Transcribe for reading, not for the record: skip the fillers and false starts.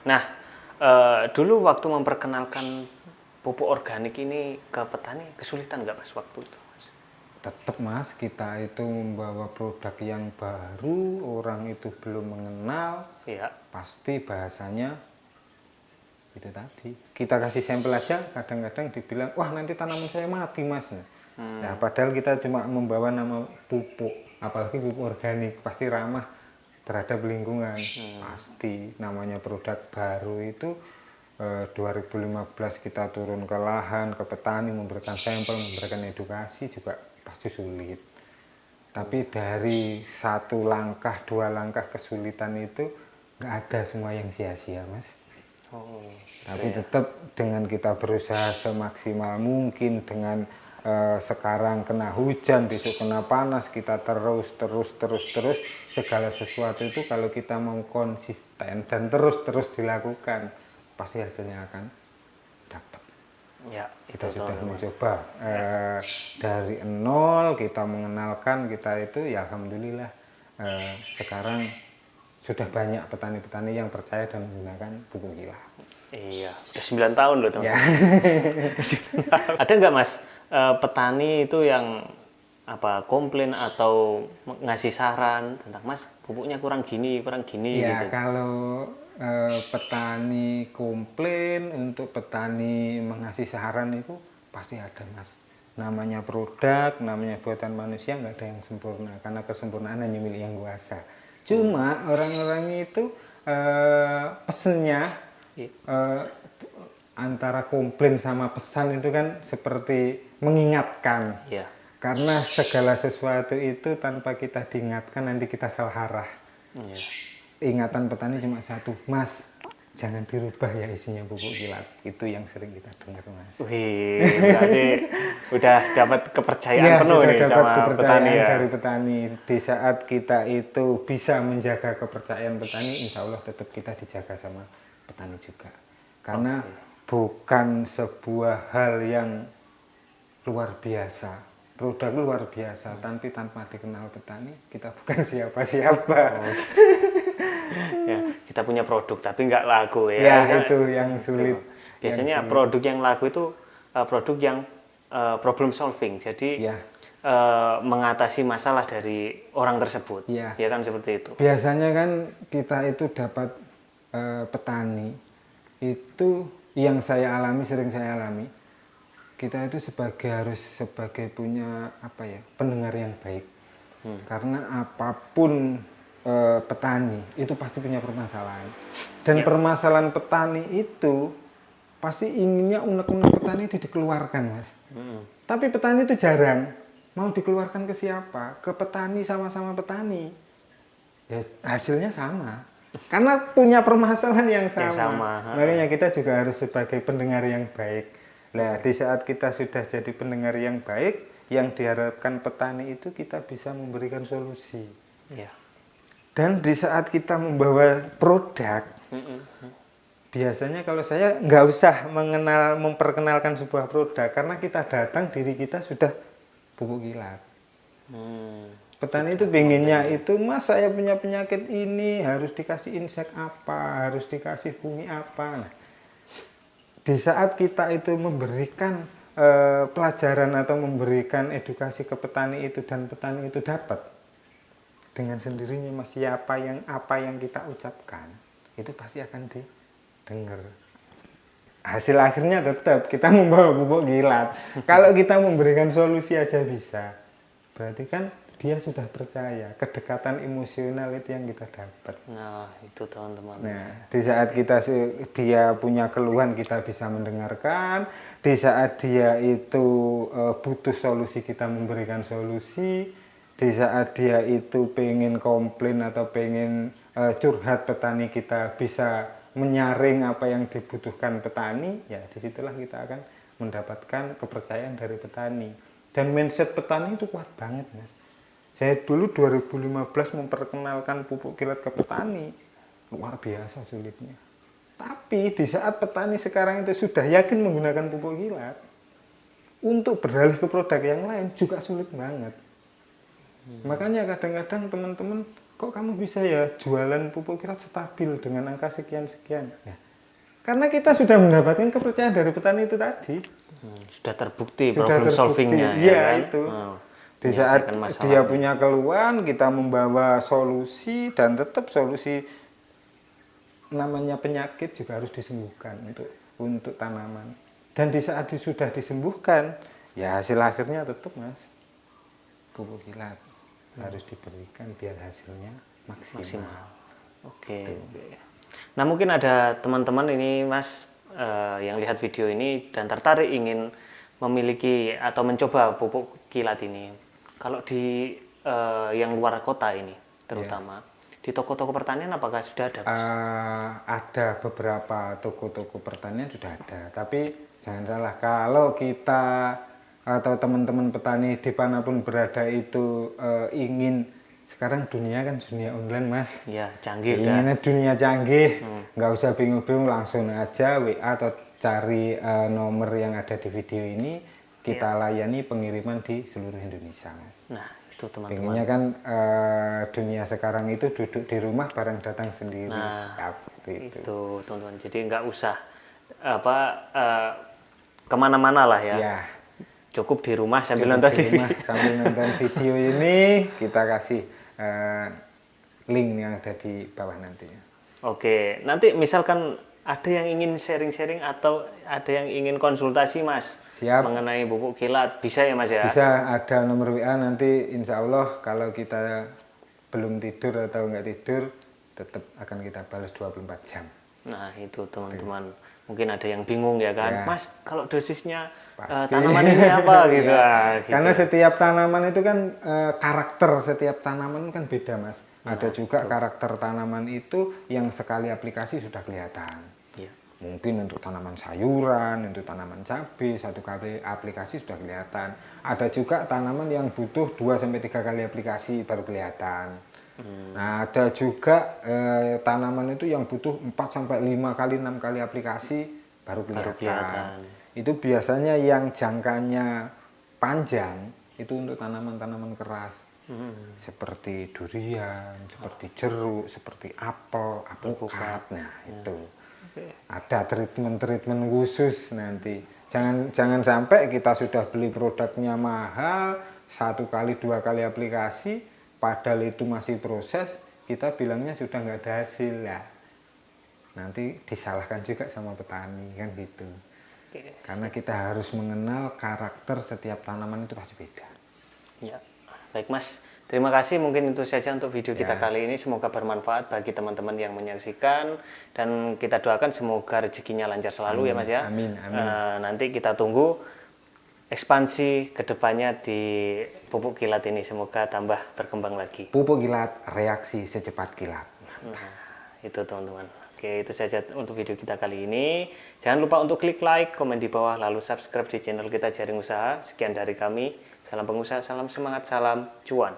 Nah, dulu waktu memperkenalkan pupuk organik ini ke petani kesulitan nggak Mas waktu itu, Mas? Tetap Mas, kita itu membawa produk yang baru, orang itu belum mengenal, Iya. pasti bahasanya itu tadi. Kita kasih sampel aja, kadang-kadang dibilang, wah nanti tanaman saya mati Mas. Nah, padahal kita cuma membawa nama pupuk, apalagi pupuk organik, pasti ramah terhadap lingkungan. Pasti namanya produk baru itu 2015 kita turun ke lahan, ke petani, memberikan sampel, memberikan edukasi juga pasti sulit. Tapi dari satu langkah, dua langkah kesulitan itu nggak ada semua yang sia-sia, Mas. Oh, Tapi tetap dengan kita berusaha semaksimal mungkin, dengan sekarang kena hujan, besok kena panas, kita terus segala sesuatu itu kalau kita mau konsisten dan terus dilakukan, pasti hasilnya akan dapat. ya, Kita itu sudah teman-teman. mencoba dari nol, kita mengenalkan kita itu, ya alhamdulillah sekarang sudah banyak petani-petani yang percaya dan menggunakan pupuk kilat. Iya, udah 9 tahun loh Ya. teman-teman. Ada nggak Mas petani itu yang komplain atau ngasih saran tentang Mas pupuknya kurang gini Ya, gitu? kalau petani komplain, untuk petani mengasih saran itu pasti ada Mas. Namanya produk, namanya buatan manusia, nggak ada yang sempurna, karena kesempurnaan hanya milik yang kuasa. Cuma orang-orang itu pesennya eh, antara komplain sama pesan itu kan seperti mengingatkan. Iya. Karena segala sesuatu itu tanpa kita diingatkan nanti kita salah arah. Iya. Ingatan petani cuma satu, Mas, jangan dirubah ya isinya pupuk kilat. Itu yang sering kita dengar, Mas. Wih, berarti udah dapat kepercayaan Ya, penuh sudah nih dapat sama petani kepercayaan ya. dari petani. Di saat kita itu bisa menjaga kepercayaan petani, insya Allah tetap kita dijaga sama petani juga. Karena bukan sebuah hal yang luar biasa. Produk luar biasa, tapi tanpa dikenal petani, kita bukan siapa-siapa. Ya, kita punya produk tapi nggak laku ya. Ya, itu yang sulit. Biasanya produk yang laku itu produk yang problem solving. Jadi Ya. mengatasi masalah dari orang tersebut. Ya. Ya kan seperti itu. Biasanya kan kita itu dapat petani itu, yang saya alami, sering saya alami, kita itu harus sebagai punya pendengar yang baik. Karena apapun petani itu pasti punya permasalahan, dan permasalahan petani itu pasti inginnya unek-unek petani itu dikeluarkan, Mas. Tapi petani itu jarang mau dikeluarkan ke siapa, ke petani, sama-sama petani, ya hasilnya sama karena punya permasalahan yang sama. Makanya kita juga harus sebagai pendengar yang baik. Nah, di saat kita sudah jadi pendengar yang baik, yang diharapkan petani itu kita bisa memberikan solusi. Ya. Dan di saat kita membawa produk, biasanya kalau saya nggak usah memperkenalkan sebuah produk, karena kita datang, diri kita sudah pupuk kilat. Petani itu pengennya itu, Mas, saya punya penyakit ini, harus dikasih insek apa, harus dikasih bumi apa. Nah, di saat kita itu memberikan pelajaran atau memberikan edukasi ke petani itu, dan petani itu dapat dengan sendirinya, Mas, apa yang kita ucapkan itu pasti akan didengar. Hasil akhirnya tetap kita membawa pupuk kilat. Kalau kita memberikan solusi aja bisa, berarti kan dia sudah percaya, kedekatan emosional itu yang kita dapat. Nah, itu teman-teman. Nah, di saat dia punya keluhan, kita bisa mendengarkan. Di saat dia itu butuh solusi, kita memberikan solusi. Di saat dia itu pengen komplain atau pengen curhat petani, kita bisa menyaring apa yang dibutuhkan petani. Ya, disitulah kita akan mendapatkan kepercayaan dari petani. Dan mindset petani itu kuat banget, Mas. Saya dulu 2015 memperkenalkan pupuk kilat ke petani, luar biasa sulitnya. Tapi di saat petani sekarang itu sudah yakin menggunakan pupuk kilat, untuk beralih ke produk yang lain juga sulit banget. Makanya kadang-kadang teman-teman, kok kok kamu bisa ya jualan pupuk kilat stabil dengan angka sekian-sekian? Ya, karena kita sudah mendapatkan kepercayaan dari petani itu tadi. Sudah terbukti Sudah problem terbukti. solvingnya ya Iya, kan. itu. Oh, Di saat menyelesaikan dia masalahnya. punya keluhan, kita membawa solusi dan tetap solusi namanya penyakit juga harus disembuhkan untuk tanaman. Dan di saat sudah disembuhkan, ya hasil akhirnya tetap Mas pupuk kilat harus diberikan biar hasilnya maksimal. Oke. Nah mungkin ada teman-teman ini Mas yang lihat video ini dan tertarik ingin memiliki atau mencoba pupuk kilat ini. Kalau di yang luar kota ini terutama di toko-toko pertanian apakah sudah ada Mas? Ada beberapa toko-toko pertanian sudah ada, tapi jangan salah kalau kita atau teman-teman petani dimanapun berada itu ingin, sekarang dunia kan dunia online Mas. Ya canggih Inginnya dunia canggih, nggak usah bingung-bingung, langsung aja WA atau cari nomor yang ada di video ini, kita layani pengiriman di seluruh Indonesia Mas. Nah itu teman-teman. Pengennya kan dunia sekarang itu duduk di rumah barang datang sendiri. Nah seperti itu teman-teman. Jadi nggak usah kemana-mana lah ya. Ya, Cukup di rumah sambil cukup nonton di TV. rumah sambil nonton video ini, kita kasih link yang ada di bawah nantinya. Oke, nanti misalkan ada yang ingin sharing-sharing atau ada yang ingin konsultasi Mas Siap. mengenai pupuk kilat, bisa ya Mas ya? Bisa ada nomor WA, nanti insya Allah kalau kita belum tidur atau nggak tidur, tetap akan kita balas 24 jam. Nah itu teman-teman, mungkin ada yang bingung ya kan, Ya. Mas kalau dosisnya Pasti. tanaman ini apa gitu. Ya. Gitu. Karena setiap tanaman itu kan karakter setiap tanaman kan beda Mas. Ada juga karakter tanaman itu yang sekali aplikasi sudah kelihatan. Ya. Mungkin untuk tanaman sayuran, untuk tanaman cabai, satu kali aplikasi sudah kelihatan. Ada juga tanaman yang butuh 2-3 kali aplikasi baru kelihatan. Nah, ada juga tanaman itu yang butuh 4-5 kali, 6 kali aplikasi baru kelihatan. Itu biasanya yang jangkanya panjang itu untuk tanaman-tanaman keras. Seperti durian, seperti jeruk, seperti apel pukat. Nah, itu. Ada treatment-treatment khusus nanti. Jangan sampai kita sudah beli produknya mahal, 1 kali 2 kali aplikasi, padahal itu masih proses, kita bilangnya sudah nggak ada hasil ya. Nanti disalahkan juga sama petani kan gitu. Karena kita harus mengenal karakter setiap tanaman itu pasti beda. Ya, baik Mas. Terima kasih, mungkin itu saja untuk video kita Ya. kali ini. Semoga bermanfaat bagi teman-teman yang menyaksikan dan kita doakan semoga rezekinya lancar selalu ya Mas ya. Amin, amin. Nanti kita tunggu ekspansi kedepannya di pupuk kilat ini, semoga tambah berkembang lagi. Pupuk kilat, reaksi secepat kilat. Nah, itu teman-teman. Oke, itu saja untuk video kita kali ini. Jangan lupa untuk klik like, komen di bawah, lalu subscribe di channel kita Jaring Usaha. Sekian dari kami. Salam pengusaha, salam semangat, salam cuan.